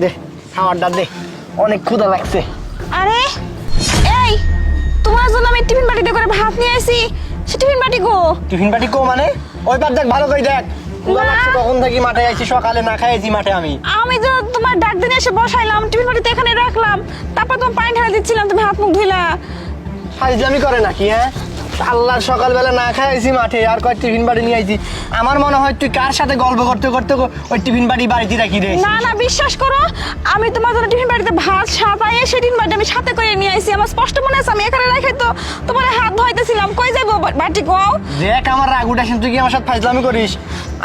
দে খাবারটা দে, অনেক ক্ষুধা লাগছে। আরে এই, তোমার জন্য আমি টিফিন বাটিতে করে ভাত নিয়ে আসি, সে টিফিন বাটি গো। টিফিন বাটি কো মানে? ওই পার দেখ, ভালো করে দেখ। ক্ষুধা না। লাগছে কখন থেকে মাঠে আইছি, সকালে না খাইছি মাঠে আমি। আমি তো তোমার ডাক দিনে এসে বসাইলাম, টিফিন বাটিতে এখানে রাখলাম, তারপর তোমার পানি ঢালা দিচ্ছিলাম, তুমি হাত মুখ ধুইলা। ফাইজলামি করে নাকি? হ্যাঁ, আল্লাহর সকালবেলা না খাইছি মাঠে, আর কয় টিফিন বাটি নিয়ে আইছি। আমার মনে হয় তুই কার সাথে গল্প করতে করতে ওই টিফিন বাটি বাড়িতে রাখি রে। না না, বিশ্বাস করো, আমি তোমার জন্য টিফিন বাটিতে ভাত সাজাইয়ে সেই টিফিন বাটি আমি সাথে করে নিয়ে আইছি। আমার স্পষ্ট মনে আছে আমি এখানে রাখে তো তোমার হাত ধোয়াইতেছিলাম। কই যাবো বাটি কও? দেখ আমার রাগ উঠাইছেন, তুই কি আমার সাথে ফাইজলামি করিস?